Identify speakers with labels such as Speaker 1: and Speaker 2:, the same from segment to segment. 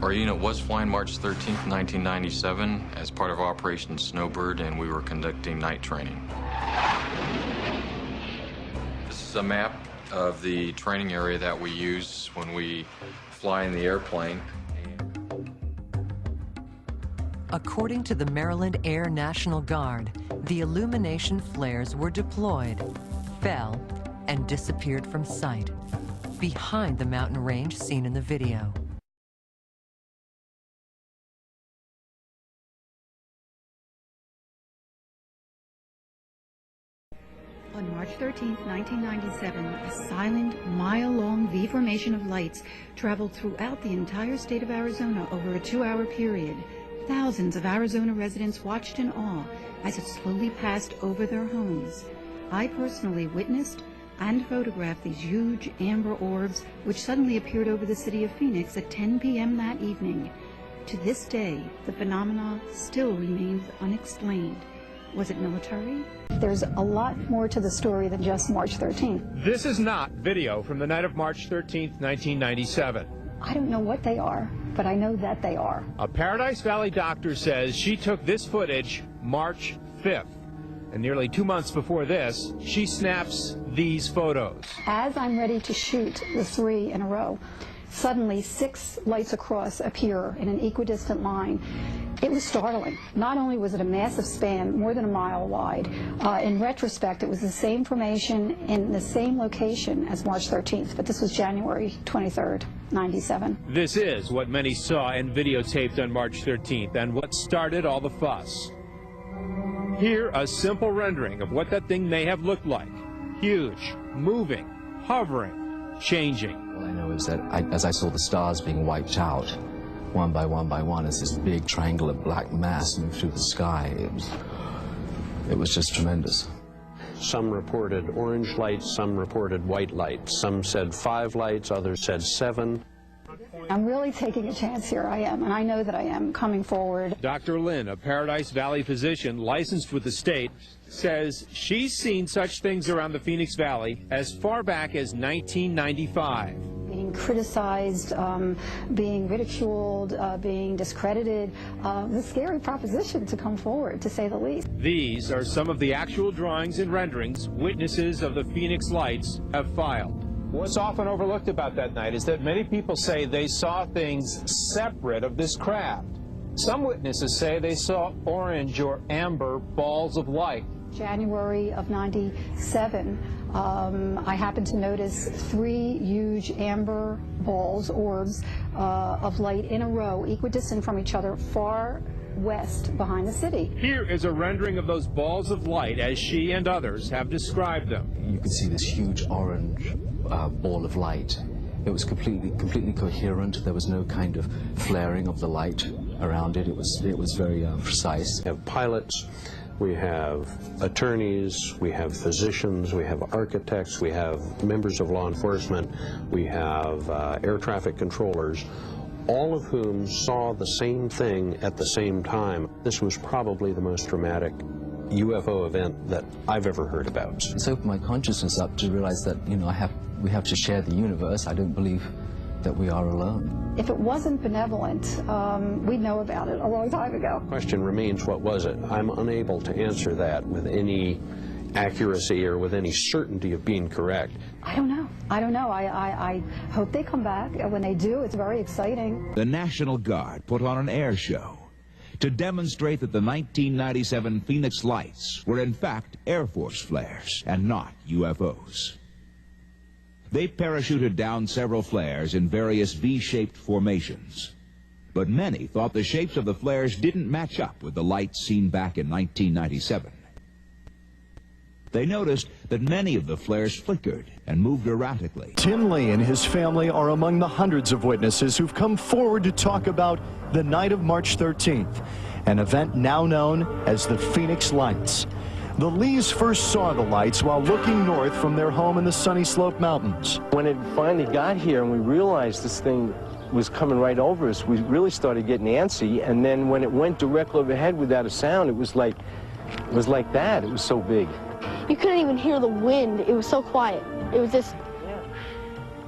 Speaker 1: Our unit was flying March 13th, 1997 as part of Operation Snowbird, and we were conducting night training. This is a map of the training area that we use when we fly in the airplane.
Speaker 2: According to the Maryland Air National Guard, the illumination flares were deployed, fell, and disappeared from sight, behind the mountain range seen in the video.
Speaker 3: On March 13, 1997, a silent, mile-long V formation of lights traveled throughout the entire state of Arizona over a 2-hour period. Thousands of Arizona residents watched in awe as it slowly passed over their homes. I personally witnessed and photographed these huge amber orbs which suddenly appeared over the city of Phoenix at 10 p.m. that evening. To this day, the phenomena still remains unexplained. Was it military?
Speaker 4: There's a lot more to the story than just March 13th.
Speaker 5: This is not video from the night of March 13th, 1997.
Speaker 4: I don't know what they are, but I know that they are.
Speaker 5: A Paradise Valley doctor says she took this footage March 5th. And nearly 2 months before this, she snaps these photos.
Speaker 4: As I'm ready to shoot the 3 in a row, suddenly 6 lights across appear in an equidistant line. It was startling. Not only was it a massive span, more than a mile wide, in retrospect, it was the same formation in the same location as March 13th, but this was January 23rd, 97.
Speaker 5: This is what many saw and videotaped on March 13th, and what started all the fuss. Here, a simple rendering of what that thing may have looked like. Huge, moving, hovering, changing.
Speaker 6: All I know is that as I saw the stars being wiped out, one by one, as this big triangular black mass moved through the sky, it was just tremendous.
Speaker 7: Some reported orange lights, some reported white lights. Some said 5 lights, others said 7.
Speaker 4: I'm really taking a chance here, I am, and I know that I am coming forward.
Speaker 5: Dr. Lynn, a Paradise Valley physician licensed with the state, says she's seen such things around the Phoenix Valley as far back as 1995.
Speaker 4: Being criticized, being ridiculed, being discredited, it's a scary proposition to come forward, to say the least.
Speaker 5: These are some of the actual drawings and renderings witnesses of the Phoenix Lights have filed. What's often overlooked about that night is that many people say they saw things separate of this craft. Some witnesses say they saw orange or amber balls of light.
Speaker 4: January of 97, I happened to notice 3 huge amber balls, orbs, of light in a row, equidistant from each other, far west behind the city.
Speaker 5: Here is a rendering of those balls of light as she and others have described them.
Speaker 6: You could see this huge orange ball of light. It was completely coherent. There was no kind of flaring of the light around it. It was very precise.
Speaker 7: We have pilots, we have attorneys, we have physicians, we have architects, we have members of law enforcement, we have air traffic controllers, all of whom saw the same thing at the same time. This was probably the most dramatic UFO event that I've ever heard about.
Speaker 6: It's opened my consciousness up to realize that, you know, we have to share the universe. I don't believe that we are alone.
Speaker 4: If it wasn't benevolent, we'd know about it a long time ago.
Speaker 7: The question remains, what was it? I'm unable to answer that with any accuracy or with any certainty of being correct.
Speaker 4: I don't know. I hope they come back. When they do, it's very exciting.
Speaker 8: The National Guard put on an air show to demonstrate that the 1997 Phoenix Lights were in fact Air Force flares and not UFOs. They parachuted down several flares in various V-shaped formations, but many thought the shapes of the flares didn't match up with the lights seen back in 1997. They noticed that many of the flares flickered and moved erratically.
Speaker 9: Tim Lee and his family are among the hundreds of witnesses who've come forward to talk about the night of March 13th, an event now known as the Phoenix Lights. The Lees first saw the lights while looking north from their home in the Sunny Slope Mountains.
Speaker 10: When it finally got here and we realized this thing was coming right over us, we really started getting antsy, and then when it went directly overhead without a sound, it was like that. It was so big.
Speaker 11: You couldn't even hear the wind. It was so quiet. It was just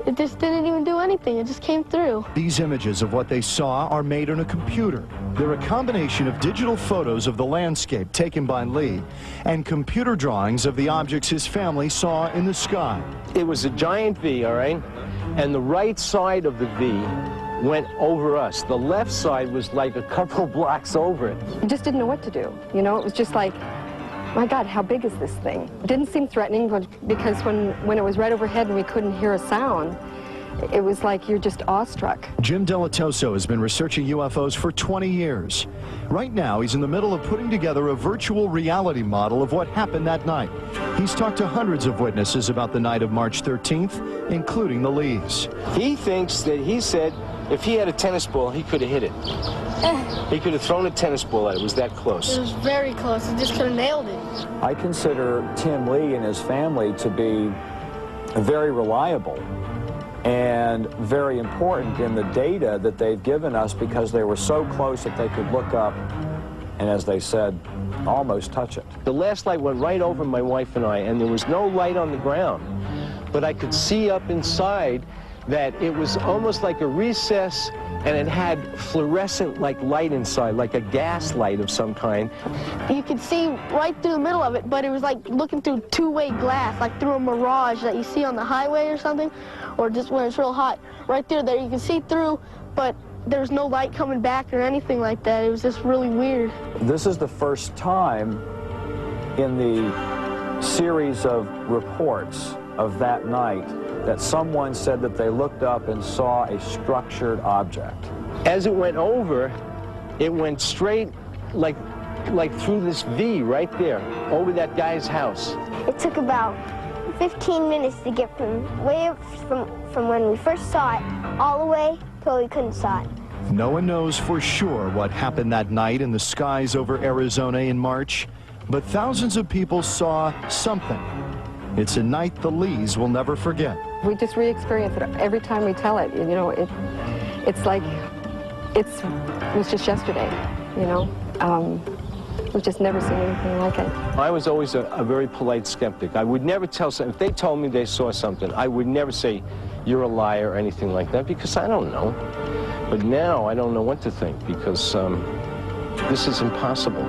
Speaker 11: It just didn't even do anything. It just came through.
Speaker 9: These images of what they saw are made on a computer. They're a combination of digital photos of the landscape taken by Lee and computer drawings of the objects his family saw in the sky.
Speaker 10: It was a giant V, all right? And the right side of the V went over us. The left side was like a couple blocks over it.
Speaker 12: You just didn't know what to do. You know, it was just like, my God, how big is this thing? It didn't seem threatening, but because when it was right overhead and we couldn't hear a sound, it was like you're just awestruck.
Speaker 9: Jim Delatoso has been researching UFOs for 20 years. Right now, he's in the middle of putting together a virtual reality model of what happened that night. He's talked to hundreds of witnesses about the night of March 13th, including the Lees.
Speaker 10: He thinks that he said if he had a tennis ball, he could have hit it. He could have thrown a tennis ball at it. It was that close.
Speaker 11: It was very close. He just could have nailed it.
Speaker 13: I consider Tim Lee and his family to be very reliable and very important in the data that they've given us because they were so close that they could look up and, as they said, almost touch it.
Speaker 10: The last light went right over my wife and I, and there was no light on the ground. But I could see up inside that it was almost like a recess, and it had fluorescent like light inside, like a gas light of some kind.
Speaker 11: You could see right through the middle of it, but it was like looking through two-way glass, like through a mirage that you see on the highway or something, or just when it's real hot. Right there you can see through, but there's no light coming back or anything like that. It was just really weird.
Speaker 13: This is the first time in the series of reports of that night that someone said that they looked up and saw a structured object.
Speaker 10: As it went over, it went straight like through this V right there, over that guy's house.
Speaker 14: It took about 15 minutes to get from way up from when we first saw it all the way till we couldn't saw it.
Speaker 9: No one knows for sure what happened that night in the skies over Arizona in March, but thousands of people saw something. It's a night the Lees will never forget.
Speaker 12: We just re-experience it every time we tell it. You know, it's like it was just yesterday. You know, we've just never seen anything like it. I
Speaker 10: was always a very polite skeptic. I would never tell someone, if they told me they saw something, I would never say, you're a liar or anything like that, because I don't know. But now I don't know what to think, because this is impossible.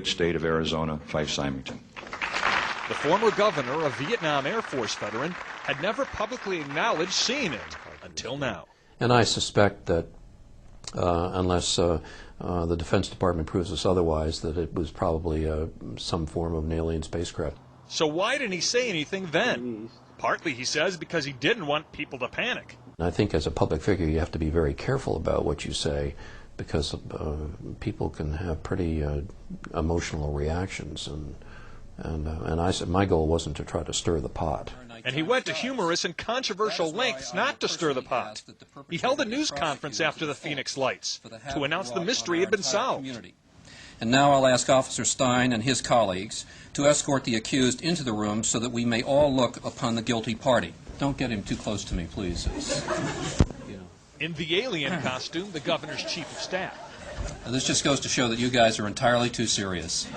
Speaker 15: State of Arizona, Fife Symington.
Speaker 16: The former governor, a Vietnam Air Force veteran, had never publicly acknowledged seeing it until now.
Speaker 17: And I suspect that unless the Defense Department proves us otherwise, that it was probably some form of an alien spacecraft.
Speaker 16: So why didn't he say anything then? Partly, he says, because he didn't want people to panic.
Speaker 17: I think as a public figure you have to be very careful about what you say, because people can have pretty emotional reactions, and And I said my goal wasn't to try to stir the pot.
Speaker 16: And he went to humorous and controversial lengths not to stir the pot. He held a news conference after the Phoenix Lights to announce the mystery had been solved.
Speaker 18: And now I'll ask Officer Stein and his colleagues to escort the accused into the room so that we may all look upon the guilty party. Don't get him too close to me, please.
Speaker 16: In the alien costume, the governor's chief of staff.
Speaker 18: This just goes to show that you guys are entirely too serious.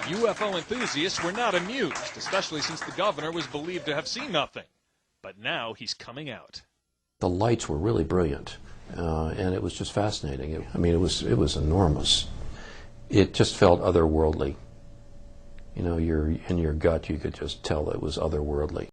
Speaker 16: UFO enthusiasts were not amused, especially since the governor was believed to have seen nothing. But now he's coming out.
Speaker 17: The lights were really brilliant, and it was just fascinating. It was enormous. It just felt otherworldly. You know, in your gut, you could just tell it was otherworldly.